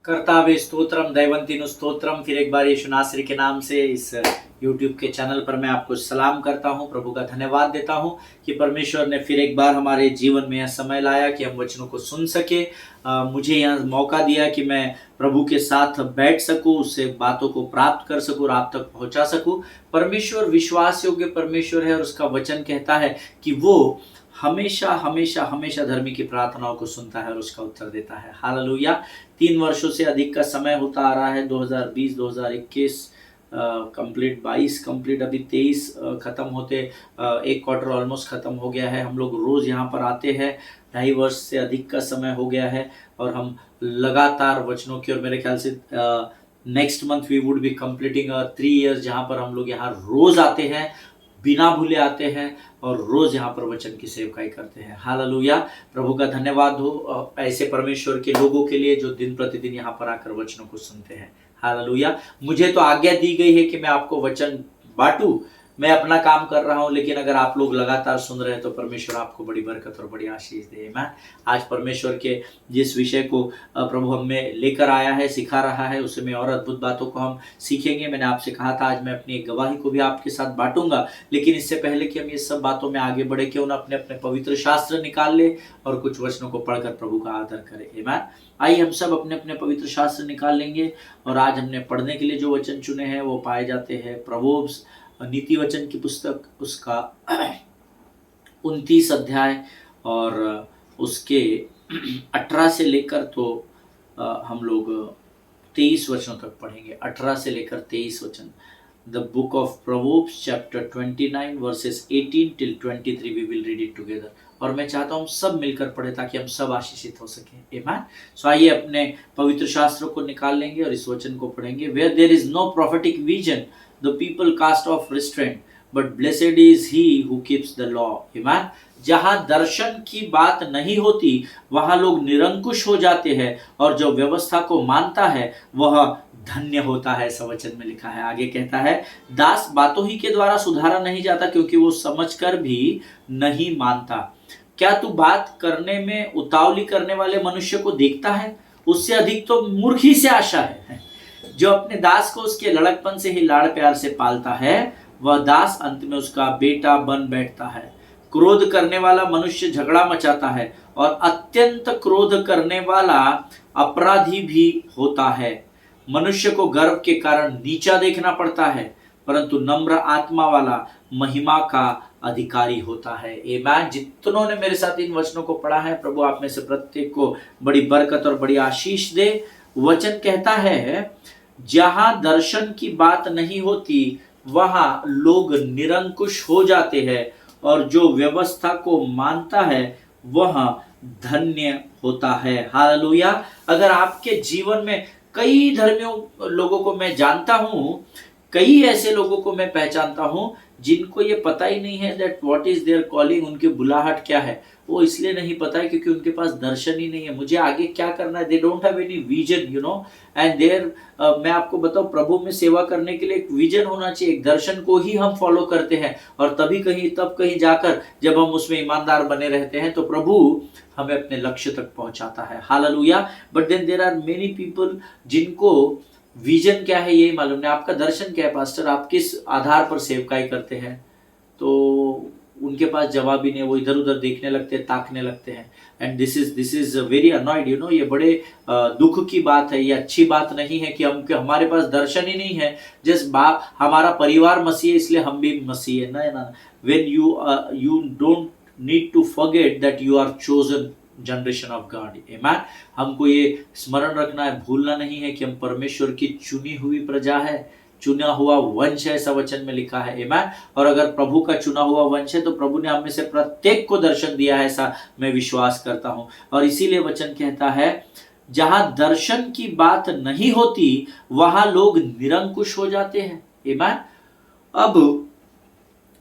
कर्तावे स्तोत्रम दैवंतिनु स्तोत्रम। फिर एक बार यीशु नासरी के नाम से इस यूट्यूब के चैनल पर मैं आपको सलाम करता हूं, प्रभु का धन्यवाद देता हूं कि परमेश्वर ने फिर एक बार हमारे जीवन में यह समय लाया कि हम वचनों को सुन सके। मुझे यह मौका दिया कि मैं प्रभु के साथ बैठ सकूं, उससे बातों को प्राप्त कर सकूं और आप तक पहुंचा सकूं। परमेश्वर विश्वास योग्य परमेश्वर है और उसका वचन कहता है कि वो हमेशा हमेशा हमेशा धर्मी की प्रार्थनाओं को सुनता है और उसका उत्तर देता है। हालेलुया। 3 वर्षों से अधिक का समय होता आ रहा है, 2020 2021 कंप्लीट, 22 कंप्लीट, अभी 23 खत्म होते, एक क्वार्टर ऑलमोस्ट खत्म हो गया है। हम लोग रोज यहाँ पर आते हैं, 2.5 वर्ष से अधिक का समय हो गया है और हम लगातार वचनों की, और मेरे ख्याल से next month we would be completing 3 years जहाँ पर हम लोग यहाँ रोज आते हैं, बिना भूले आते हैं और रोज यहाँ पर वचन की सेवकाई करते हैं। हालेलुया। प्रभु का धन्यवाद हो ऐसे परमेश्वर के लोगों के लिए जो दिन प्रतिदिन यहाँ पर आकर वचनों को सुनते हैं। हालेलुया। मुझे तो आज्ञा दी गई है कि मैं आपको वचन बांटूं, मैं अपना काम कर रहा हूं, लेकिन अगर आप लोग लगातार सुन रहे हैं तो परमेश्वर आपको बड़ी बरकत और बड़ी आशीष दे। मैं आज परमेश्वर के जिस विषय को प्रभु हमें लेकर आया है, सिखा रहा है, उसमें और अद्भुत बातों को हम सीखेंगे। मैंने आपसे कहा था आज मैं अपनी एक गवाही को भी आपके साथ बांटूंगा, लेकिन इससे पहले कि हम ये सब बातों में आगे बढ़े, क्यों ना अपने अपने पवित्र शास्त्र निकाल ले और कुछ वचनों को पढ़कर प्रभु का आदर करें। आमीन। आइए हम सब अपने अपने पवित्र शास्त्र निकाल लेंगे और आज हमने पढ़ने के लिए जो वचन चुने हैं वो पाए जाते हैं प्रोवर्ब्स नीति वचन की पुस्तक, उसका 29 अध्याय और उसके 18 से लेकर तो हम लोग 23 वचनों तक पढ़ेंगे। 18 से लेकर 23 वचन। The book of proverbs chapter 29 verses 18 till 23 we will read it together. और मैं चाहता हूँ सब मिलकर पढ़े ताकि हम सब आशीषित हो सकें। आमीन। सो आइए अपने पवित्र शास्त्रों को निकाल लेंगे और इस वचन को पढ़ेंगे। Where there is no prophetic vision the people cast off restraint, but blessed is he who keeps the law. Amen. जहां दर्शन की बात नहीं होती वहां लोग निरंकुश हो जाते हैं और जो व्यवस्था को मानता है वह धन्य होता है। ऐसा वचन में लिखा है। आगे कहता है, दास बातों ही के द्वारा सुधारा नहीं जाता क्योंकि वो समझकर भी नहीं मानता। क्या तू बात करने में उतावली करने वाले मनुष्य को देखता है? उससे अधिक तो मूर्ख ही से आशा है। जो अपने दास को उसके लड़कपन से ही लाड़ प्यार से पालता है वह दास अंत में उसका बेटा बन बैठता है। क्रोध करने वाला मनुष्य झगड़ा मचाता है और अत्यंत क्रोध करने वाला अपराधी भी होता है। मनुष्य को गर्व के कारण नीचा देखना पड़ता है, परंतु नम्र आत्मा वाला महिमा का अधिकारी होता है। आमीन। जितनों ने मेरे साथ इन वचनों को पढ़ा है, प्रभु आप में से प्रत्येक को बड़ी बरकत और बड़ी आशीष दे। वचन कहता है, जहां दर्शन की बात नहीं होती वहां लोग निरंकुश हो जाते हैं और जो व्यवस्था को मानता है वह धन्य होता है। हालेलुया। अगर आपके जीवन में कई धर्मियों लोगों को मैं जानता हूं, कई ऐसे लोगों को मैं पहचानता हूं जिनको ये पता ही नहीं है that what is there calling, उनकी बुलाहट क्या है। वो इसलिए नहीं पता है क्योंकि उनके पास दर्शन ही नहीं है, मुझे आगे क्या करना है। They don't have any vision, you know. And there मैं आपको बताऊं, प्रभु में सेवा करने के लिए एक विजन होना चाहिए। एक दर्शन को ही हम फॉलो करते हैं और तब कहीं जाकर जब हम उसमें ईमानदार बने रहते हैं तो प्रभु हमें अपने लक्ष्य तक पहुंचाता है। Hallelujah. But then there are many people जिनको विजन क्या है ये मालूम नहीं। आपका दर्शन क्या है पास्टर, आप किस आधार पर सेवकाई करते हैं? तो उनके पास जवाब ही नहीं, वो इधर उधर देखने लगते हैं, ताकने लगते हैं। And this is very annoyed, you know. ये बड़े दुख की बात है, ये अच्छी बात नहीं है कि हमारे पास दर्शन ही नहीं है। हमारा परिवार मसीह है इसलिए हम भी मसीह है ना। When you don't need to forget that you are chosen generation of God. आमीन। हमको ये स्मरण रखना है, भूलना नहीं है कि हम परमेश्वर की चुनी हुई प्रजा है, चुना हुआ वंश है। ऐसा वचन में लिखा है। आमीन। और अगर प्रभु का चुना हुआ वंश है तो प्रभु ने हम में से प्रत्येक को दर्शन दिया है, ऐसा मैं विश्वास करता हूं। और इसीलिए वचन कहता है, जहां दर्शन की बात नहीं होती वहां लोग निरंकुश हो जाते हैं। आमीन। अब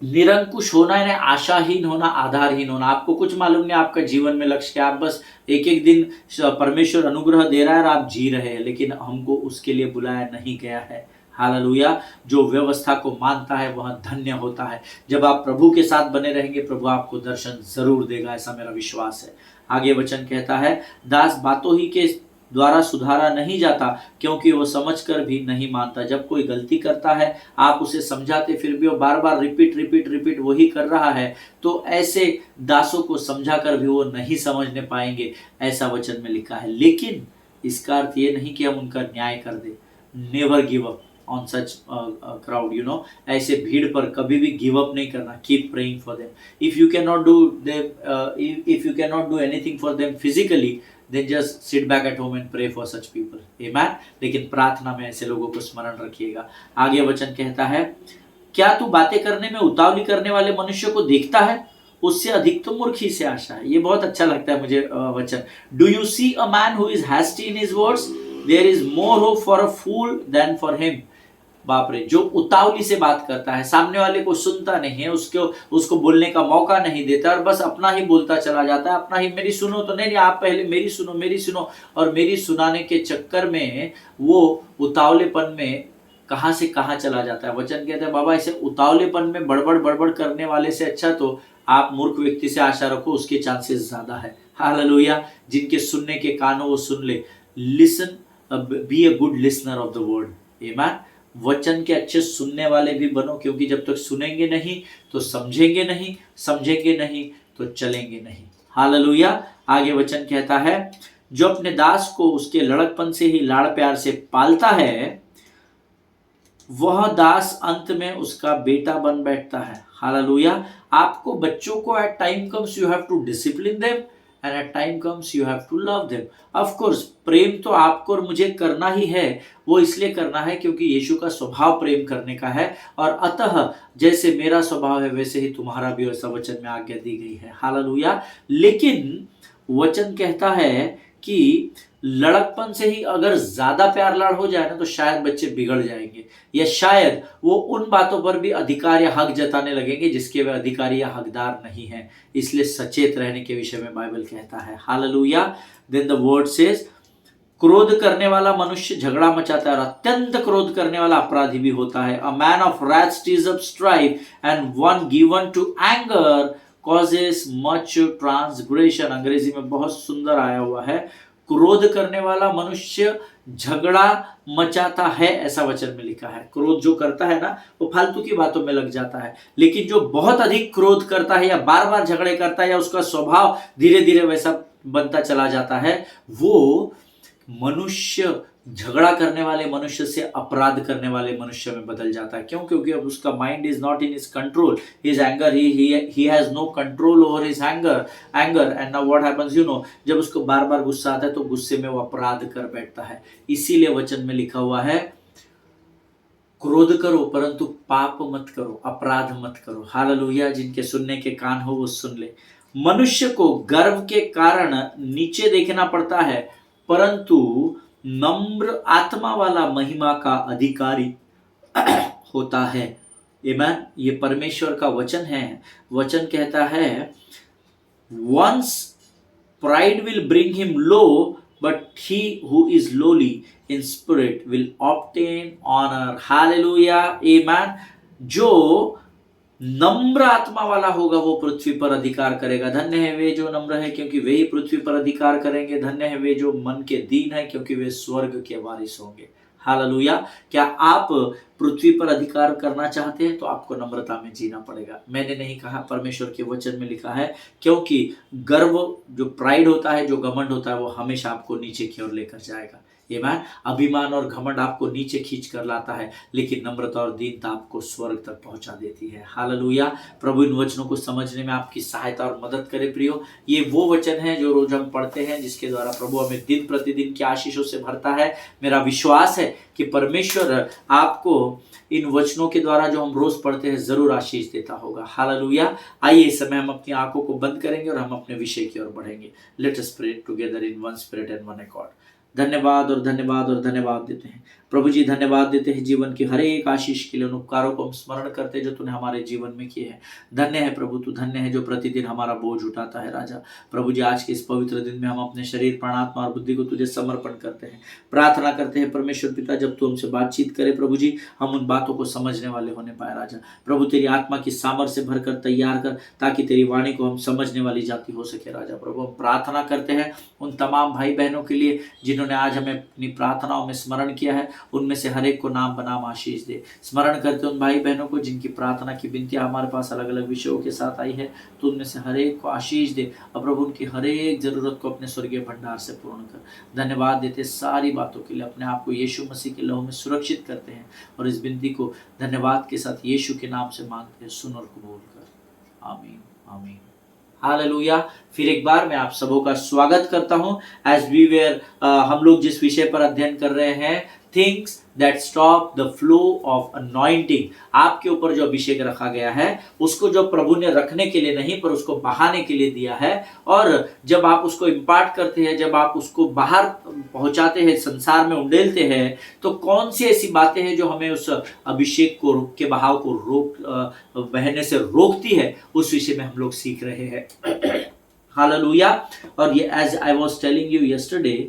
निरंकुश होना है, आशाहीन होना, आधारहीन होना। आपको कुछ मालूम नहीं आपका जीवन में लक्ष्य क्या, आप बस एक एक दिन परमेश्वर अनुग्रह दे रहा है और आप जी रहे हैं, लेकिन हमको उसके लिए बुलाया नहीं गया है। हालेलुया। जो व्यवस्था को मानता है वह धन्य होता है। जब आप प्रभु के साथ बने रहेंगे प्रभु आपको दर्शन जरूर देगा, ऐसा मेरा विश्वास है। आगे वचन कहता है, दास बातों ही के द्वारा सुधारा नहीं जाता, क्योंकि वो समझकर भी नहीं मानता। जब कोई गलती करता है, आप उसे समझाते फिर भी वो बार बार रिपीट वही कर रहा है, तो ऐसे दासों को समझाकर भी वो नहीं समझने पाएंगे, ऐसा वचन में लिखा है। लेकिन इसका अर्थ ये नहीं कि हम उनका न्याय कर दे। Never give up on such crowd, you know, ऐसे भीड़ पर कभी भी गिव अप नहीं करना। Keep praying for them. If you can not do them, if you can not do anything for them physically, then just sit back at home and pray for such people. Amen. लेकिन प्रार्थना में ऐसे लोगों को स्मरण रखिएगा। आगे वचन कहता है, क्या तू बातें करने में उतावली करने वाले मनुष्य को देखता है? उससे अधिक तो मूर्ख ही से आशा है। ये बहुत अच्छा लगता है मुझे वचन। Do you see a man who is hasty in his words? There is more hope for a fool than for him. बाप रे, जो उतावली से बात करता है, सामने वाले को सुनता नहीं है, उसको बोलने का मौका नहीं देता और बस अपना ही बोलता चला जाता है, अपना ही, मेरी सुनो तो नहीं, आप पहले मेरी सुनो, और मेरी सुनाने के चक्कर में वो उतावलेपन में कहां से कहां चला जाता है। वचन कहता है, बाबा ऐसे उतावलेपन में बड़बड़ करने वाले से अच्छा तो आप मूर्ख व्यक्ति से आशा रखो, उसके चांसेस ज्यादा है। हालेलुया। जिनके सुनने के कान हो वो सुन ले। Listen, be a good listener of the word. आमीन। वचन के अच्छे सुनने वाले भी बनो, क्योंकि जब तक सुनेंगे नहीं तो समझेंगे नहीं तो चलेंगे नहीं। हालेलुया। आगे वचन कहता है, जो अपने दास को उसके लड़कपन से ही लाड़ प्यार से पालता है, वह दास अंत में उसका बेटा बन बैठता है। हालेलुया। आपको बच्चों को at time comes you have to discipline them and at time comes you have to love them. Of course प्रेम तो आपको और मुझे करना ही है, वो इसलिए करना है क्योंकि यीशु का स्वभाव प्रेम करने का है, और अतः जैसे मेरा स्वभाव है वैसे ही तुम्हारा भी, ऐसा वचन में आज्ञा दी गई है। हालेलुया। लेकिन वचन कहता है कि लड़कपन से ही अगर ज्यादा प्यार लाड़ हो जाए ना तो शायद बच्चे बिगड़ जाएंगे, या शायद वो उन बातों पर भी अधिकार या हक जताने लगेंगे जिसके वे अधिकारी या हकदार नहीं है। इसलिए सचेत रहने के विषय में बाइबल कहता है। Hallelujah. Then the word says, क्रोध करने वाला मनुष्य झगड़ा मचाता है और अत्यंत क्रोध करने वाला अपराधी भी होता है। A man of wrath stirs up strife, and one given to anger causes much transgression। अंग्रेजी में बहुत सुंदर आया हुआ है, क्रोध करने वाला मनुष्य झगड़ा मचाता है, ऐसा वचन में लिखा है। क्रोध जो करता है ना वो फालतू की बातों में लग जाता है, लेकिन जो बहुत अधिक क्रोध करता है या बार बार झगड़े करता है या उसका स्वभाव धीरे धीरे वैसा बनता चला जाता है, वो मनुष्य झगड़ा करने वाले मनुष्य से अपराध करने वाले मनुष्य में बदल जाता है। क्यों? क्योंकि अब उसका mind is not in his control, his anger, he has no control over his anger and now what happens, you know, जब उसको बार बार गुस्सा आता है तो गुस्से में वो अपराध कर बैठता है। इसीलिए वचन में लिखा हुआ है, क्रोध करो परंतु पाप मत करो, अपराध मत करो। हालेलुया। जिनके सुनने के कान हो वो सुन ले। मनुष्य को गर्व के कारण नीचे देखना पड़ता है, परंतु नम्र आत्मा वाला महिमा का अधिकारी होता है। आमीन। ये परमेश्वर का वचन है। वचन कहता है, once pride will bring him low, but he who is lowly in spirit will obtain honour. Hallelujah. आमीन। जो नम्र आत्मा वाला होगा वो पृथ्वी पर अधिकार करेगा। धन्य है वे जो नम्र है, क्योंकि वे ही पृथ्वी पर अधिकार करेंगे। धन्य है वे जो मन के दीन है, क्योंकि वे स्वर्ग के वारिस होंगे। हालेलुया। क्या आप पृथ्वी पर अधिकार करना चाहते हैं तो आपको नम्रता में जीना पड़ेगा। मैंने नहीं कहा, परमेश्वर के वचन में लिखा है, क्योंकि गर्व, जो प्राइड होता है, जो घमंड होता है, वो हमेशा आपको नीचे की ओर लेकर जाएगा। आमीन। अभिमान और घमंड आपको नीचे खींच कर लाता है, लेकिन नम्रता और दीनता आपको स्वर्ग तक पहुंचा देती है। हालेलुया। प्रभु इन वचनों को समझने में आपकी सहायता और मदद करे। प्रियो, ये वो वचन है जो रोज हम पढ़ते हैं, जिसके द्वारा प्रभु हमें दिन प्रतिदिन की आशीषों से भरता है। मेरा विश्वास है कि परमेश्वर आपको इन वचनों के द्वारा जो हम रोज पढ़ते हैं जरूर आशीष देता होगा। हालेलुया। आइए इस समय हम अपनी आंखों को बंद करेंगे और हम अपने विषय की ओर बढ़ेंगे। Let us pray together in one spirit and one accord. धन्यवाद और धन्यवाद और धन्यवाद देते हैं प्रभु जी, धन्यवाद देते हैं जीवन की हर एक आशीष के लिए। उन उपकारों को हम स्मरण करते हैं जो तूने हमारे जीवन में किए हैं। धन्य है प्रभु, तू धन्य है जो प्रतिदिन हमारा बोझ उठाता है। राजा प्रभु जी, आज के इस पवित्र दिन में हम अपने शरीर, प्राण, आत्मा और बुद्धि को तुझे समर्पण करते हैं। प्रार्थना करते हैं परमेश्वर पिता, जब तू हमसे बातचीत करे प्रभु जी, हम उन बातों को समझने वाले होने पाए। राजा प्रभु, तेरी आत्मा की सामर्थ्य से भरकर तैयार कर, ताकि तेरी वाणी को हम समझने वाली जाति हो सके। राजा प्रभु, हम प्रार्थना करते हैं उन तमाम भाई बहनों के लिए जिन्होंने जिन्होंने आज हमें अपनी प्रार्थनाओं में स्मरण किया है, उनमें से हर एक को नाम बनाम आशीष दे। स्मरण करते उन भाई बहनों को जिनकी प्रार्थना की विनतियाँ हमारे पास अलग अलग विषयों के साथ आई है, तो उनमें से हर एक को आशीष दे और प्रभु उनकी हर एक जरूरत को अपने स्वर्गीय भंडार से पूर्ण कर। धन्यवाद देते सारी बातों के लिए, अपने आप को यीशु मसीह के लहू में सुरक्षित करते हैं और इस विनती को धन्यवाद के साथ यीशु के नाम से मांगते हैं, सुन और कबूल कर। आमीन आमीन। हालेलुया। फिर एक बार मैं आप सबों का स्वागत करता हूं। एज वी वेयर हम लोग जिस विषय पर अध्ययन कर रहे हैं, things that stop the flow of anointing. आपके ऊपर जो अभिषेक रखा गया है उसको जो प्रभु ने रखने के लिए नहीं पर उसको बहाने के लिए दिया है, और जब आप उसको इम्पार्ट करते हैं, जब आप उसको बाहर पहुंचाते हैं, संसार में उंडेलते हैं, तो कौन सी ऐसी बातें हैं जो हमें उस अभिषेक को के बहाव को बहने से रोकती है, उस विषय में हम लोग सीख रहे हैं। हालेलुया। और ये as I was telling you yesterday,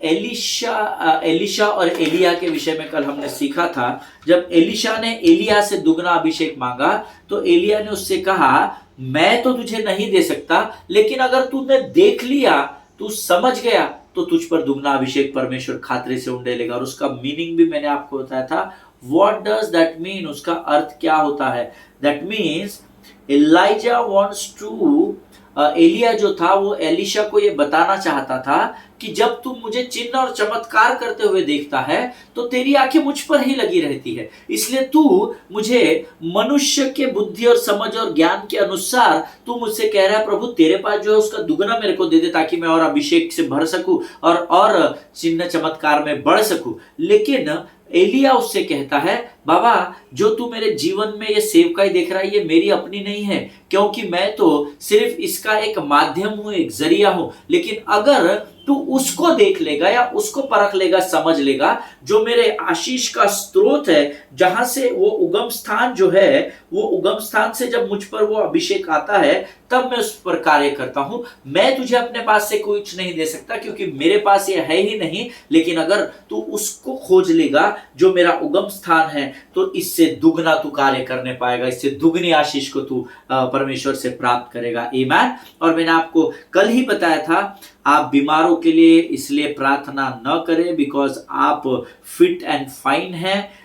Elisha और एलिया के विषय में कल हमने सीखा था। जब एलिशा ने एलिया से दुगना अभिषेक मांगा तो एलिया ने उससे कहा, मैं तो तुझे नहीं दे सकता, लेकिन अगर तूने देख लिया, तू समझ गया, तो तुझ पर दुगना अभिषेक परमेश्वर खातरे से उंडेलेगा। और उसका मीनिंग भी मैंने आपको बताया था। What does that mean? उसका अर्थ क्या होता है? That means Elijah wants to, एलिया जो था वो एलिशा को ये बताना चाहता था कि जब तू मुझे चिन्ह और चमत्कार करते हुए देखता है तो तेरी आंखें मुझ पर ही लगी रहती है, इसलिए तू मुझे मनुष्य के बुद्धि और समझ और ज्ञान के अनुसार तू मुझसे कह रहा है, प्रभु तेरे पास जो है उसका दुगना मेरे को दे दे, ताकि मैं और अभिषेक से भर सकूं और चिन्ह चमत्कार में बढ़ सकूं। लेकिन एलिया उससे कहता है, बाबा जो तू मेरे जीवन में ये सेवकाई देख रहा है ये मेरी अपनी नहीं है, क्योंकि मैं तो सिर्फ इसका एक माध्यम हूं, एक जरिया हूं। लेकिन अगर तू उसको देख लेगा या उसको परख लेगा, समझ लेगा, जो मेरे आशीष का स्रोत है, जहां से वो उगम स्थान जो है, वो उगम स्थान से जब मुझ पर वो अभिषेक आता है तब मैं उस पर कार्य करता हूं। मैं तुझे अपने पास से कुछ नहीं दे सकता क्योंकि मेरे पास ये है ही नहीं, लेकिन अगर तू उसको खोज लेगा जो मेरा उगम स्थान है, तो इससे दुगना तू कार्य करने पाएगा, इससे दुगनी आशीष को तू परमेश्वर से प्राप्त करेगा। आमीन। और मैंने आपको कल ही बताया था, आप बीमारों के लिए इसलिए प्रार्थना न करें बिकॉज आप फिट एंड फाइन हैं।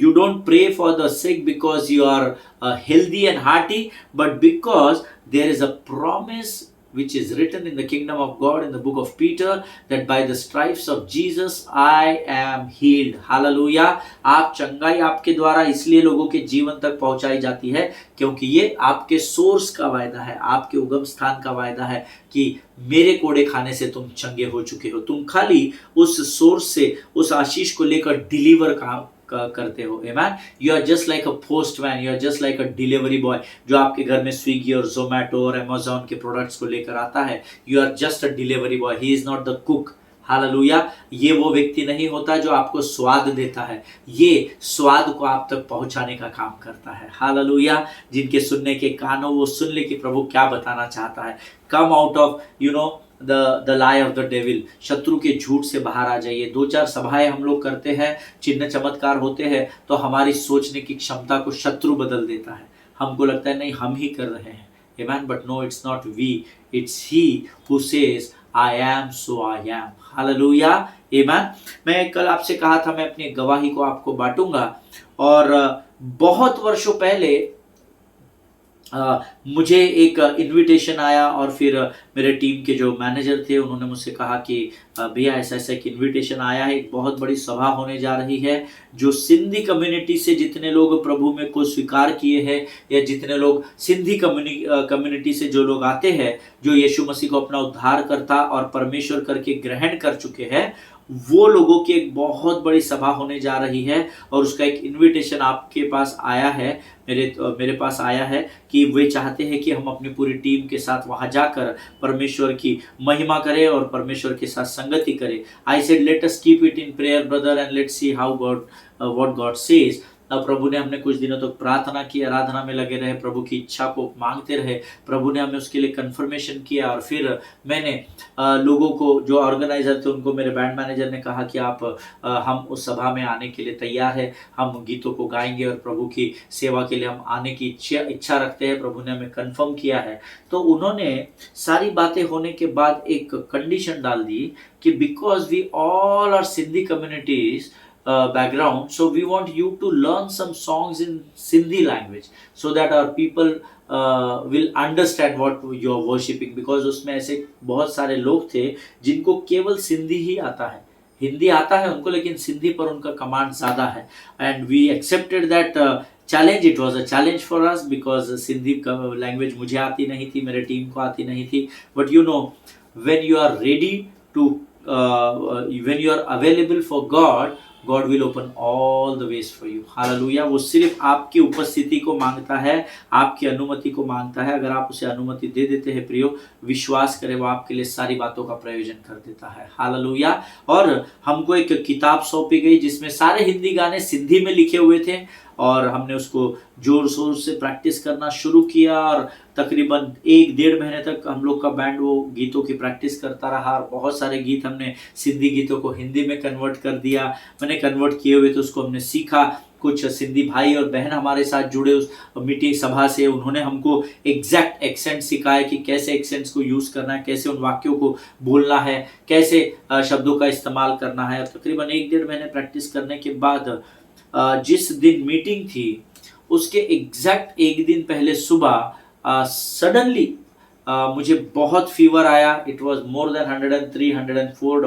You don't pray for the sick because you are healthy and hearty, but because there is a promise which is written in the kingdom of God in the book of Peter, that by the stripes of Jesus I am healed. Hallelujah. आप चंगाई आपके द्वारा इसलिए लोगों के जीवन तक पहुंचाई जाती है क्योंकि ये आपके सोर्स का वायदा है, आपके उगम स्थान का वायदा है कि मेरे कोड़े खाने से तुम चंगे हो चुके हो। तुम खाली उस सोर्स से, उस आशीष को लेकर डिलीवर करते हो। Amen. You are just like a postman, you are just like a delivery boy, जो आपके घर में स्विगी और जोमेटो और अमेज़न के प्रोडक्ट्स को लेकर आता है। You are just a delivery boy, he is not the cook. Hallelujah. ये वो व्यक्ति नहीं होता जो आपको स्वाद देता है, ये स्वाद को आप तक पहुंचाने का काम करता है। हालेलुया। जिनके सुनने के कान हो वो सुन ले कि प्रभु क्या बताना चाहता है। Come out of the lie of the devil, शत्रु के झूठ से बाहर आ जाइए। 2-4 सभाएं हम लोग करते हैं, चिन्ह चमत्कार होते हैं, तो हमारी सोचने की क्षमता को शत्रु बदल देता है। हमको लगता है नहीं हम ही कर रहे हैं। Amen. But no, it's not we, it's he who says I am so I am. Hallelujah. Amen. मैं कल आपसे कहा था मैं अपनी गवाही को आपको बांटूंगा, और बहुत वर्षों पहले मुझे एक इनविटेशन आया, और फिर मेरे टीम के जो मैनेजर थे उन्होंने मुझसे कहा कि भैया ऐसा ऐसा एक इनविटेशन आया है, एक बहुत बड़ी सभा होने जा रही है, जो सिंधी कम्युनिटी से जितने लोग प्रभु में को स्वीकार किए हैं, या जितने लोग सिंधी कम्युनिटी से जो लोग आते हैं, जो यीशु मसीह को अपना उद्धारकर्ता और परमेश्वर करके ग्रहण कर चुके हैं, वो लोगों की एक बहुत बड़ी सभा होने जा रही है। और उसका एक इनविटेशन आपके पास आया है, मेरे पास आया है कि वे चाहते हैं कि हम अपनी पूरी टीम के साथ वहां जाकर परमेश्वर की महिमा करें और परमेश्वर के साथ संगति करें। I said let us keep it in prayer brother and let's see how God what God says. प्रभु ने हमने कुछ दिनों तक प्रार्थना की, आराधना में लगे रहे, प्रभु की इच्छा को मांगते रहे, प्रभु ने हमें उसके लिए कन्फर्मेशन किया। और फिर मैंने लोगों को, जो ऑर्गेनाइजर थे उनको, मेरे बैंड मैनेजर ने कहा कि आप हम उस सभा में आने के लिए तैयार है, हम गीतों को गाएंगे और प्रभु की सेवा के लिए हम आने की इच्छा रखते हैं, प्रभु ने हमें कन्फर्म किया है। तो उन्होंने सारी बातें होने के बाद एक कंडीशन डाल दी कि because we all are Sindhi communities background, so we want you to learn some songs in Sindhi language so that our people will understand what you are worshipping, because उसमें ऐसे बहुत सारे लोग थे जिनको केवल सिंधी ही आता है, हिंदी आता है उनको लेकिन सिंधी पर उनका कमांड ज़्यादा है। And we accepted that challenge, it was a challenge for us because Sindhi language मुझे आती नहीं थी, मेरे टीम को आती नहीं थी। But you know, when you are ready to when you are available for God, God will open all the ways for you. Hallelujah. वो सिर्फ आपकी उपस्थिति को मांगता है, आपकी अनुमति को मांगता है। अगर आप उसे अनुमति दे देते हैं प्रियो, विश्वास करें, वो आपके लिए सारी बातों का प्रयोजन कर देता है। हालेलुया। और हमको एक किताब सौंपी गई जिसमें सारे हिंदी गाने सिंधी में लिखे हुए थे और हमने उसको जोर शोर से प्रैक्टिस करना शुरू किया और तकरीबन 1-1.5 महीने तक हम लोग का बैंड वो गीतों की प्रैक्टिस करता रहा और बहुत सारे गीत हमने सिंधी गीतों को हिंदी में कन्वर्ट कर दिया। मैंने कन्वर्ट किए हुए तो उसको हमने सीखा। कुछ सिंधी भाई और बहन हमारे साथ जुड़े उस मीटिंग सभा से, उन्होंने हमको एग्जैक्ट एक्सेंट सिखाया कि कैसे एक्सेंट्स को यूज़ करना है, कैसे उन वाक्यों को बोलना है, कैसे शब्दों का इस्तेमाल करना है। तकरीबन 1-1.5 महीने प्रैक्टिस करने के बाद जिस दिन मीटिंग थी उसके एग्जैक्ट एक दिन पहले सुबह सडनली मुझे बहुत फीवर आया। It was more than 103, 104.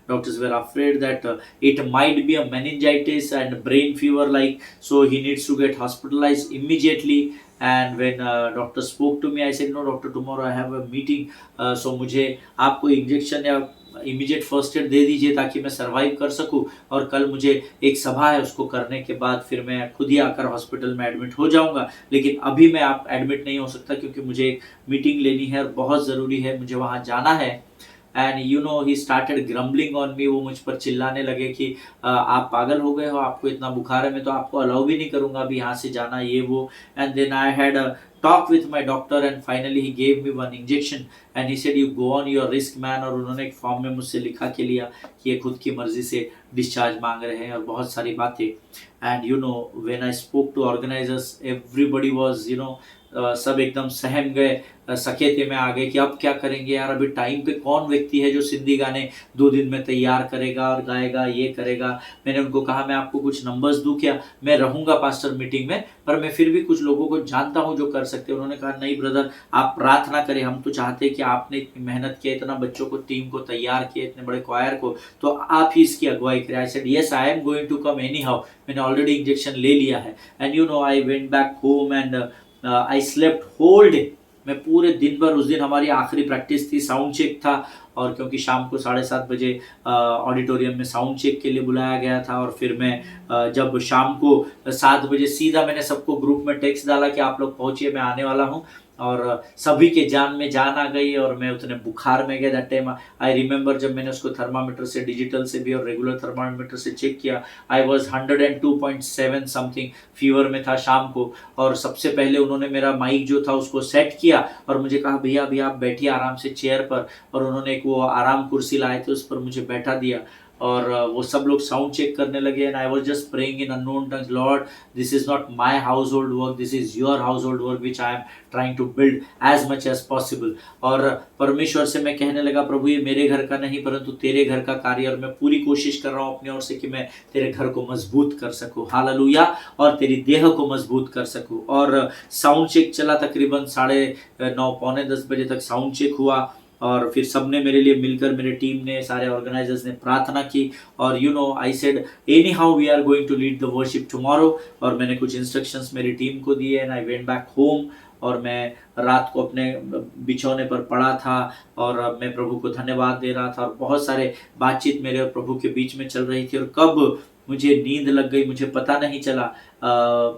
Doctors were afraid that it might be a meningitis and brain fever like, so he needs to get hospitalized immediately. And when doctor spoke to me, I said, no doctor, tomorrow I have a meeting, so मुझे आपको injection या immediate first aid दे दीजिए ताकि मैं survive कर सकूं, और कल मुझे एक सभा है उसको करने के बाद फिर मैं खुद ही आकर हॉस्पिटल में एडमिट हो जाऊंगा, लेकिन अभी मैं आप एडमिट नहीं हो सकता क्योंकि मुझे एक मीटिंग लेनी है और बहुत ज़रूरी है, मुझे वहाँ जाना है। And you no, he started grumbling on me. वो मुझ पर चिल्लाने लगे कि आप पागल हो गए हो, आपको इतना बुखार है, मैं तो आपको अलाउ भी नहीं करूँगा अभी यहाँ से जाना, ये वो। And then I had talk with my doctor and finally he gave me one injection and he said you go on your risk man। और उन्होंने एक फॉर्म में मुझसे लिखा के लिया कि ये खुद की मर्जी से डिस्चार्ज मांग रहे हैं और बहुत सारी बातें। And you know, when I spoke to organisers everybody was, you know, सब एकदम सहम गए, सकेते में आ गए कि अब क्या करेंगे यार, अभी टाइम पे कौन व्यक्ति है जो सिंधी गाने 2 दिन में तैयार करेगा और गाएगा, ये करेगा। मैंने उनको कहा मैं आपको कुछ नंबर्स दूं क्या, मैं रहूंगा पास्टर मीटिंग में पर मैं फिर भी कुछ लोगों को जानता हूं जो कर सकते हैं। उन्होंने कहा नहीं ब्रदर, आप प्रार्थना करें, हम तो चाहते हैं कि आपने इतनी मेहनत किया, इतना बच्चों को, टीम को तैयार किया, इतने बड़े क्वायर को, तो आप ही इसकी अगुवाई करें। I said yes, I am going to come anyhow, मैंने ऑलरेडी इंजेक्शन ले लिया है। And you know, I went back home and I slept whole day. मैं पूरे दिन भर, उस दिन हमारी आखिरी प्रैक्टिस थी, साउंड चेक था, और क्योंकि शाम को 7:30 बजे ऑडिटोरियम में साउंड चेक के लिए बुलाया गया था, और फिर मैं जब शाम को 7 बजे सीधा मैंने सबको ग्रुप में टेक्स्ट डाला कि आप लोग पहुंचिए, मैं आने वाला हूं, और सभी के जान में जान आ गई और मैं उतने बुखार में गया। दैट टाइम आई रिमेंबर जब मैंने उसको थर्मामीटर से, डिजिटल से भी और रेगुलर थर्मामीटर से चेक किया, आई वाज 102.7 समथिंग फीवर में था शाम को। और सबसे पहले उन्होंने मेरा माइक जो था उसको सेट किया और मुझे कहा भैया अभी आप बैठिए आराम से चेयर पर, और उन्होंने एक वो आराम कुर्सी लाए थे उस पर मुझे बैठा दिया, और वो सब लोग साउंड चेक करने लगे। And I was just praying in unknown tongues, Lord this is not my household work, this is your household work which I am trying to build as much as possible. और परमेश्वर से मैं कहने लगा प्रभु ये मेरे घर का नहीं परंतु तेरे घर का कार्य, और मैं पूरी कोशिश कर रहा हूँ अपनी ओर से कि मैं तेरे घर को मजबूत कर सकूँ, हालेलुया, और तेरी देह को मजबूत कर सकूँ। और साउंड चेक चला तकरीबन 9:30 पौने 10 बजे तक साउंड चेक हुआ, और फिर सबने मेरे लिए मिलकर, मेरे टीम ने, सारे ऑर्गेनाइजर्स ने प्रार्थना की, और you know I said anyhow we are going to lead the worship tomorrow. और मैंने कुछ इंस्ट्रक्शंस मेरी टीम को दिए and I went back home, और मैं रात को अपने बिछौने पर पड़ा था और मैं प्रभु को धन्यवाद दे रहा था, और बहुत सारे बातचीत मेरे और प्रभु के बीच में चल रही थी, और कब मुझे नींद लग गई मुझे पता नहीं चला।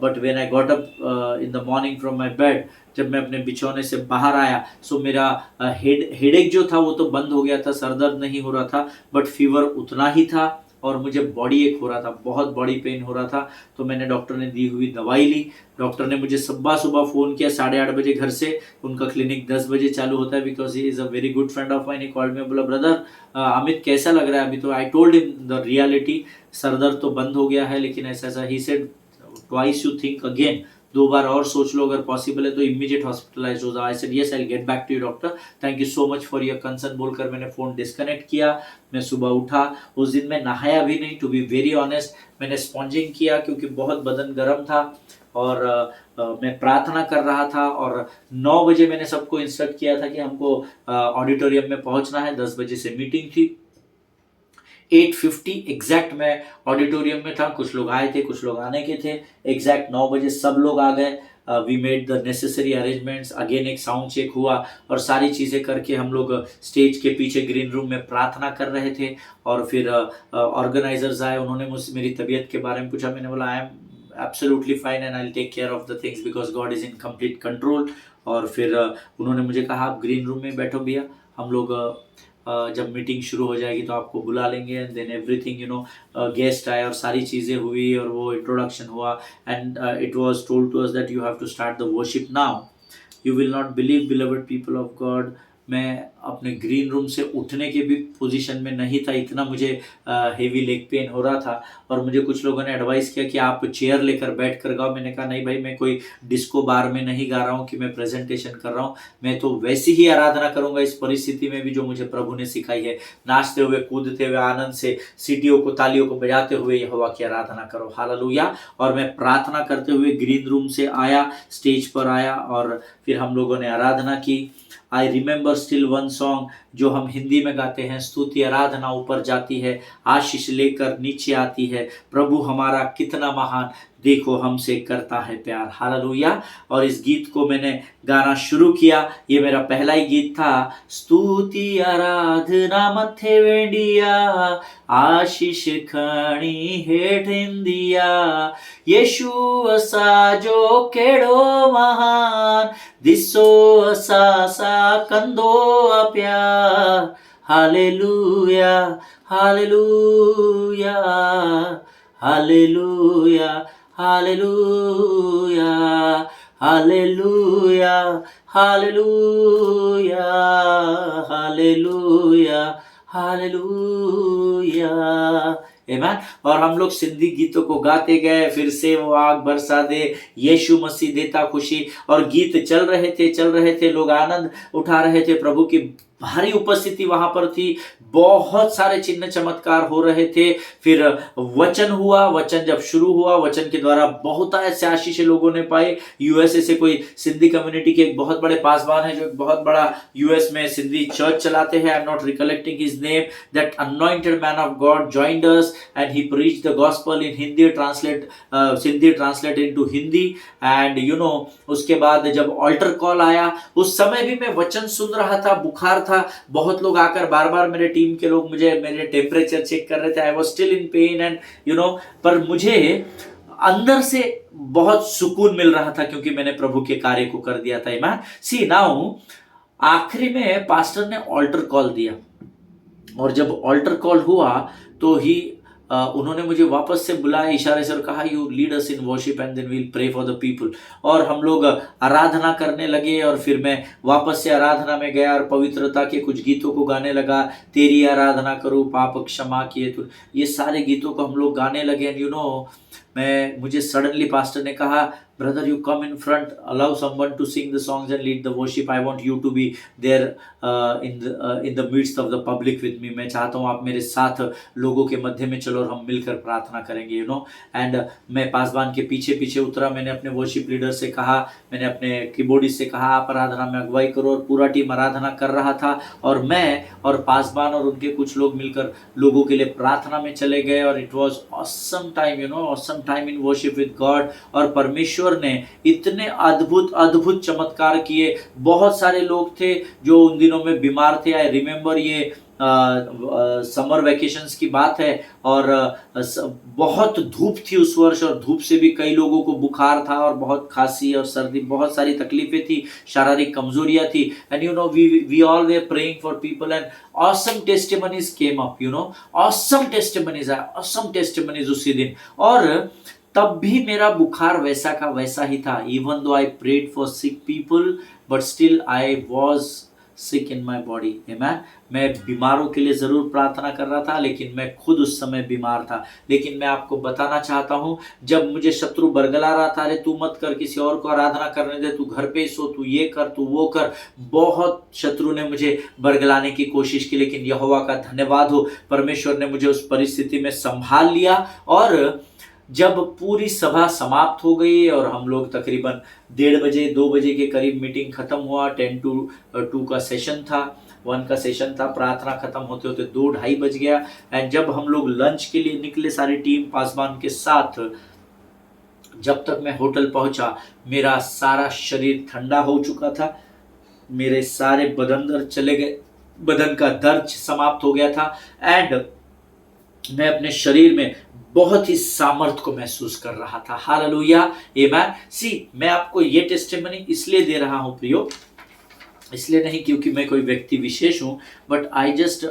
But when I got up in the morning from my bed, जब मैं अपने बिछौने से बाहर आया, सो मेरा हेडेक जो था वो तो बंद हो गया था, सरदर्द नहीं हो रहा था, बट फीवर उतना ही था और मुझे बॉडी एक हो रहा था, बहुत बॉडी पेन हो रहा था। तो मैंने डॉक्टर ने दी हुई दवाई ली। डॉक्टर ने मुझे सुबह सुबह फ़ोन किया 8:30 बजे घर से। उनका क्लिनिक 10 बजे चालू होता है, because he is a very good friend of mine. He called me, बोला ब्रदर अमित कैसा लग रहा है अभी? तो I told him the reality, sir दर्द तो बंद हो गया है लेकिन ऐसा ऐसा। He said twice you think again, 2 बार और सोच लो, अगर पॉसिबल है तो इमीडिएट हॉस्पिटलाइज हो जाओ। I said yes, I will get back to you doctor, thank you so much for your concern बोलकर मैंने फ़ोन डिस्कनेक्ट किया। मैं सुबह उठा, उस दिन मैं नहाया भी नहीं, टू बी वेरी ऑनेस्ट। मैंने स्पॉन्जिंग किया क्योंकि बहुत बदन गर्म था, और मैं प्रार्थना कर रहा था। और 9 बजे मैंने सबको इंस्ट्रक्ट किया था कि हमको ऑडिटोरियम में पहुंचना है, 10 बजे से मीटिंग थी। 8:50 एग्जैक्ट मैं ऑडिटोरियम में था। कुछ लोग आए थे, कुछ लोग आने के थे। एग्जैक्ट 9 बजे सब लोग आ गए। We made the necessary arrangements. Again एक साउंड चेक हुआ और सारी चीज़ें करके हम लोग स्टेज के पीछे ग्रीन रूम में प्रार्थना कर रहे थे। और फिर ऑर्गेनाइजर्स आए, उन्होंने मुझसे मेरी तबीयत के बारे में पूछा। मैंने बोला I am absolutely fine and I will take care of the things because God is in complete control. और फिर उन्होंने मुझे कहा आप ग्रीन रूम में बैठो भैया, हम लोग जब मीटिंग शुरू हो जाएगी तो आपको बुला लेंगे। एंड देन एवरीथिंग गेस्ट आए और सारी चीज़ें हुई और वो इंट्रोडक्शन हुआ। And it was told to us that you have to start the worship now. You will not believe beloved people of God, मैं अपने ग्रीन रूम से उठने के भी पोजीशन में नहीं था, इतना मुझे हेवी लेग पेन हो रहा था। और मुझे कुछ लोगों ने एडवाइस किया कि आप चेयर लेकर बैठ कर गाओ। मैंने कहा नहीं भाई, मैं कोई डिस्को बार में नहीं गा रहा हूँ कि मैं प्रेजेंटेशन कर रहा हूँ। मैं तो वैसी ही आराधना करूँगा इस परिस्थिति में भी जो मुझे प्रभु ने सिखाई है। नाचते हुए, कूदते हुए, आनंद से सीटियों को, तालियों को बजाते हुए यहोवा की आराधना करो। हालेलुया। और मैं प्रार्थना करते हुए ग्रीन रूम से आया, स्टेज पर आया और फिर हम लोगों ने आराधना की। I remember still one song जो हम हिंदी में गाते हैं, स्तुति आराधना ऊपर जाती है, आशीष लेकर नीचे आती है, प्रभु हमारा कितना महान, देखो हमसे करता है प्यार। हालेलुया। और इस गीत को मैंने गाना शुरू किया, ये मेरा पहला ही गीत था। स्तुति आराधना मथे वेंडिया, आशीष खणी हेठ इंदिया, येशू असा जो केड़ो महान, दिसो असा सा कंदो प्यार। Hallelujah, hallelujah, hallelujah, hallelujah, hallelujah, hallelujah, hallelujah, hallelujah. आमीन। और हम लोग सिंधी गीतों को गाते गए, फिर से वो आग बरसा दे, यीशु मसीह देता खुशी। और गीत चल रहे थे, लोग आनंद उठा रहे थे, प्रभु की भारी उपस्थिति वहां पर थी, बहुत सारे चिन्ह चमत्कार हो रहे थे। फिर वचन हुआ, वचन जब शुरू हुआ, वचन के द्वारा बहुत ऐसे आशीष लोगों ने पाए। यूएसए से कोई सिंधी कम्युनिटी के एक बहुत बड़े पासवान है जो एक बहुत बड़ा यूएस में सिंधी चर्च चलाते हैं। I am not recollecting his name. That anointed man of God joined us and he preached the gospel in Hindi, Sindhi translate into Hindi. And उसके बाद जब ऑल्टर कॉल आया, उस समय भी मैं वचन सुन रहा था, बुखार था। बहुत लोग आकर बार बार, मेरे टीम के लोग मुझे मेरे टेम्परेचर चेक कर रहे थे। I was still in pen and पर मुझे अंदर से बहुत सुकून मिल रहा था क्योंकि मैंने प्रभु के कार्य को कर दिया था। आमीन। सी नाउ आखिरी में पास्टर ने ऑल्टर कॉल दिया, और जब ऑल्टर कॉल हुआ तो ही उन्होंने मुझे वापस से बुलाया इशारे से और कहा you lead us in worship and then we will pray for the people. और हम लोग आराधना करने लगे, और फिर मैं वापस से आराधना में गया और पवित्रता के कुछ गीतों को गाने लगा। तेरी आराधना करूं, पाप क्षमा किए तू, ये सारे गीतों को हम लोग गाने लगे। एंड मुझे सडनली पास्टर ने कहा, brother you come in front, allow someone to sing the songs and lead the worship, I want you to be there in the midst of the public with me. मैं चाहता हूँ आप मेरे साथ लोगों के मध्य में चलो और हम मिलकर प्रार्थना करेंगे। एंड मैं पासवान के पीछे पीछे उतरा। मैंने अपने वर्शिप लीडर से कहा, मैंने अपने कीबोर्डिस्ट से कहा आप आराधना में अगुवाई करो, और पूरा टीम आराधना कर रहा था। और मैं और पासवान और उनके कुछ लोग मिलकर लोगों के लिए प्रार्थना में चले गए। और it was awesome time, awesome time in worship with God. और परमेश्वर ने इतने अद्भुत चमत्कार किए। बहुत सारे लोग थे जो उन दिनों में बीमार थे। आई रिमेंबर ये समर वैकेशंस की बात है और बहुत धूप थी उस वर्ष और धूप से भी कई लोगों को बुखार था और बहुत खांसी और सर्दी, बहुत सारी तकलीफें थी, शारीरिक कमजोरियां थी। And you know we all were praying for people and awesome testimonies came up, you know, awesome testimonies उसी दिन। और तब भी मेरा बुखार वैसा का वैसा ही था। Even though I prayed for sick people but still I was sick in my body. Amen. मैं बीमारों के लिए जरूर प्रार्थना कर रहा था, लेकिन मैं खुद उस समय बीमार था। लेकिन मैं आपको बताना चाहता हूं, जब मुझे शत्रु बरगला रहा था, अरे तू मत कर, किसी और को आराधना करने दे, तू घर पे ही सो, तू ये कर, तू वो कर, बहुत शत्रु ने मुझे बरगलाने की कोशिश की, लेकिन यहोवा का धन्यवाद हो, परमेश्वर ने मुझे उस परिस्थिति में संभाल लिया। और जब पूरी सभा समाप्त हो गई और हम लोग तकरीबन 1:30 बजे 2 बजे के करीब मीटिंग खत्म हुआ, 10 to 2 का सेशन था, 1 का सेशन था, प्रार्थना खत्म होते होते 2-2:30 बज गया। एंड जब हम लोग लंच के लिए निकले सारी टीम पासवान के साथ, जब तक मैं होटल पहुंचा मेरा सारा शरीर ठंडा हो चुका था, मेरे सारे बदन दर्द चले गए, बदन का दर्द समाप्त हो गया था। एंड मैं अपने शरीर में बहुत ही सामर्थ को महसूस कर रहा था। Hallelujah, amen. सी, मैं आपको ये टेस्टिमनी इसलिए दे रहा हूं प्रियो, इसलिए नहीं क्योंकि मैं कोई व्यक्ति विशेष हूं, but I just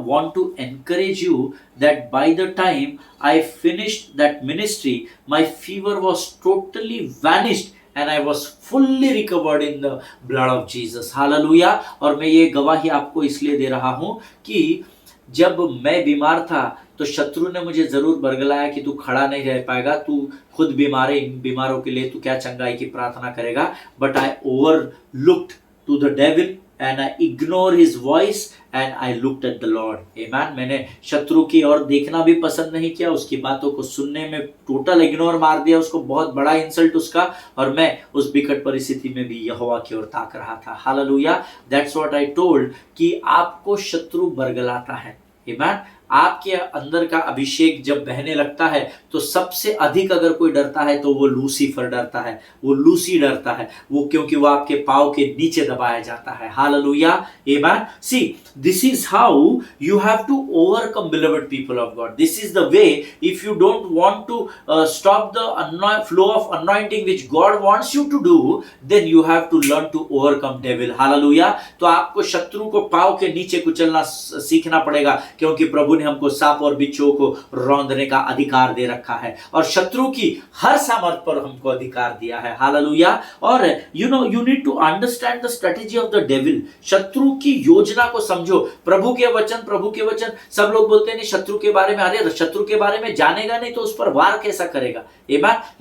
want to encourage you that by the time I finished that ministry, my fever was totally vanished and I was fully recovered in the blood of Jesus. Hallelujah। और मैं ये गवाही आपको इसलिए दे रहा हूं कि जब मैं बीमार था तो शत्रु ने मुझे जरूर बरगलाया कि तू खड़ा नहीं रह पाएगा, तू खुद बीमार है, इन बीमारों के लिए तू क्या चंगाई की प्रार्थना करेगा। But I overlooked to the devil and I ignore his voice and I looked at the Lord. Amen. मैंने शत्रु की ओर देखना भी पसंद नहीं किया, उसकी बातों को सुनने में टोटल इग्नोर मार दिया, उसको बहुत बड़ा इंसल्ट उसका, और मैं उस विकट परिस्थिति में भी यहोवा की ओर ताक रहा था। Hallelujah. That's what I told कि आपको शत्रु बरगलाता है। आमेन। आपके अंदर का अभिषेक जब बहने लगता है तो सबसे अधिक अगर कोई डरता है तो वो लूसीफर डरता है, वो लूसी डरता है, वो क्योंकि वो आपके पांव के नीचे दबाया जाता है। Hallelujah, amen. See, this is how you have to overcome, beloved people of God. This is the way, if you don't want to stop the flow of anointing which God wants you to do, then you have to learn to overcome devil. Hallelujah. तो आपको शत्रु को पांव के नीचे कुचलना सीखना पड़ेगा, क्योंकि प्रभु ने हमको सांप और बिच्छुओं को रौंदने का अधिकार दे रखा है और शत्रु की हर सामर्थ पर हमको अधिकार दिया है। हालेलुया। और you know you need to understand the strategy of the devil. शत्रु की योजना को समझो। प्रभु के वचन, सब लोग बोलते हैं शत्रु के बारे में, अरे शत्रु के बारे में जानेगा नहीं तो उस पर वार कैसा करेगा।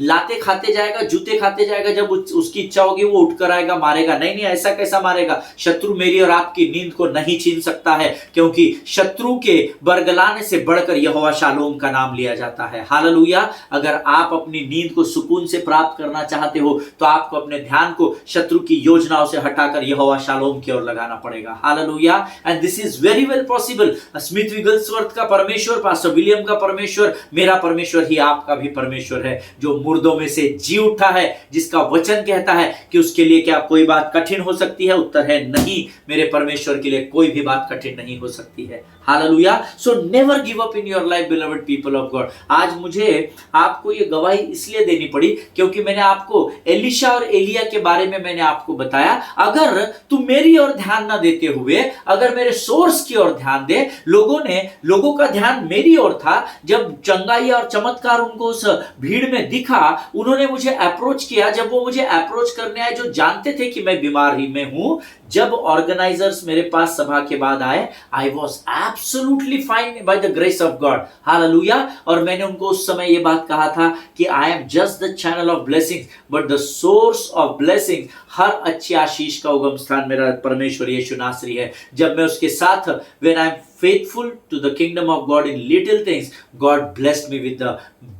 लाते खाते जाएगा, जूते खाते जाएगा, जब उसकी इच्छा होगी वो उठकर आएगा, मारेगा। नहीं, ऐसा कैसा मारेगा। शत्रु मेरी और आपकी नींद को नहीं छीन सकता है, क्योंकि शत्रु के बरगलाने से बढ़कर यहोवा शालोम का नाम लिया जाता है। हालेलुया। अगर आप अपनी नींद को सुकून से प्राप्त करना चाहते हो तो आपको अपने ध्यान को शत्रु की योजनाओं से हटाकर यहोवा शालोम की ओर लगाना पड़ेगा। Hallelujah. And this is very well possible. Smith Wigglesworth का परमेश्वर, पास्टर विलियम का परमेश्वर, मेरा परमेश्वर ही आपका भी परमेश्वर है, जो मुर्दों में से जी उठा है, जिसका वचन कहता है कि उसके लिए क्या कोई बात कठिन हो सकती है। उत्तर है नहीं, मेरे परमेश्वर के लिए कोई भी बात कठिन नहीं हो सकती है। Hallelujah. So never give up in your life, beloved people of God. आज मुझे आपको ये गवाही इसलिए देनी पड़ी क्योंकि मैंने आपको एलिशा और एलिया के बारे में मैंने आपको बताया। अगर तुम मेरी ओर ध्यान ना देते हुए अगर मेरे सोर्स की ओर ध्यान दे, लोगों का ध्यान मेरी ओर था। जब चंगाई और चमत्कार उनको उस भीड़ में दिखा, उन्होंने मुझे अप्रोच किया। जब वो मुझे अप्रोच करने आए, जो जानते थे कि मैं बीमार ही में हूं, जब ऑर्गेनाइजर्स मेरे पास सभा के बाद आए, I was absolutely fine by the grace of God. Hallelujah. और मैंने उनको उस समय ये बात कहा था कि I am just the channel of blessing but the source of blessing. हर अच्छी आशीष का उगम स्थान मेरा परमेश्वर यीशु नासरी है। जब मैं उसके साथ, when I am faithful to the kingdom of God in little things, God blessed me with the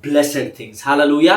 blessed things. Hallelujah.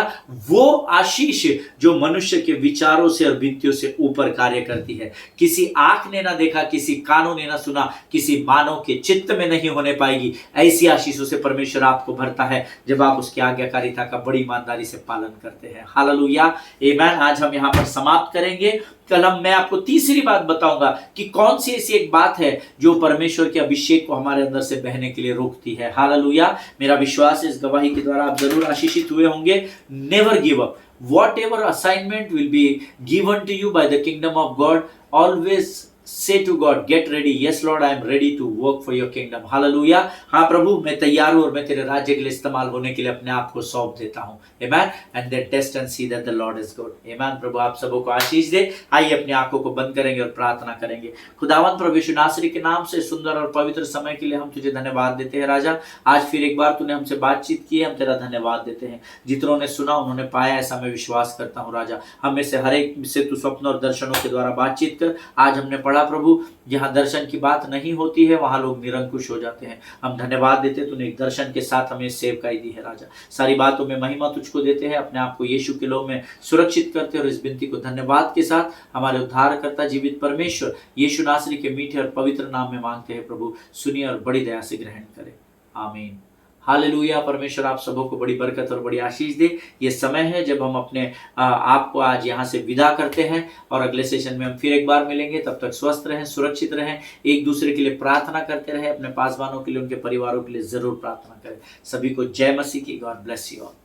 वो आशीष जो मनुष्य के विचारों से और वित्तियों से ऊपर कार्य करती है, किसी किसी आंख ने ना देखा, किसी कानों ने ना सुना, किसी मानव के चित्त में नहीं होने पाएगी। ऐसी आशीषों से परमेश्वर आपको भरता है जब आप उसकी आज्ञाकारिता का बड़ी ईमानदारी से पालन करते हैं। हालेलुया, आमेन। आज हम यहाँ पर समाप्त करेंगे। कल मैं आपको तीसरी बात बताऊंगा कि कौन सी ऐसी एक बात है जो परमेश्वर के अभिषेक को हमारे अंदर से बहने के लिए रोकती है। हालेलुया, मेरा विश्वास है इस गवाही के द्वारा आप जरूर आशीषित हुए होंगे। Never give up. Whatever assignment will be given to you by the kingdom of God, always say to God, get ready. Yes Lord, I am ready to work for your kingdom. Hallelujah. हाँ प्रभु, मैं तैयार हूँ और मैं तेरे राज्य के लिए इस्तेमाल होने के लिए अपने आप को सौंप देता हूँ। Amen. And then test and see that the Lord is good. Amen. प्रभु आप सबों को आशीष दे। आइए अपनी आंखों को बंद करेंगे और प्रार्थना करेंगे। खुदावंत प्रभु यीशु नासरी के नाम से सुंदर और पवित्र समय के लिए हम तुझे धन्यवाद देते हैं राजा। आज फिर एक बार तूने हमसे बातचीत की है, हम तेरा धन्यवाद देते हैं। जितनों ने सुना उन्होंने पाया, ऐसा मैं विश्वास करता हूँ राजा। हम में से हर एक से तू स्वप्न और दर्शनों के द्वारा बातचीत कर। आज हमने पढ़ा प्रभु, जहाँ दर्शन की बात नहीं होती है वहां लोग निरंकुश हो जाते हैं। हम धन्यवाद देते, तूने एक दर्शन के साथ हमें सेवकाई दी है राजा। सारी बातों में महिमा तुझको देते हैं, अपने आप को यीशु के लहू में सुरक्षित करते और इस विनती को धन्यवाद के साथ हमारे उद्धारकर्ता जीवित परमेश्वर यीशु नासरी के मीठे और पवित्र नाम में मांगते हैं। प्रभु सुनिए और बड़ी दया से ग्रहण करें। आमीन। हालेलुया। परमेश्वर आप सबों को बड़ी बरकत और बड़ी आशीष दे। ये समय है जब हम अपने आपको आज यहाँ से विदा करते हैं और अगले सेशन में हम फिर एक बार मिलेंगे। तब तक स्वस्थ रहें, सुरक्षित रहें, एक दूसरे के लिए प्रार्थना करते रहें, अपने पासवानों के लिए, उनके परिवारों के लिए जरूर प्रार्थना करें। सभी को जय मसीह की। God bless you all.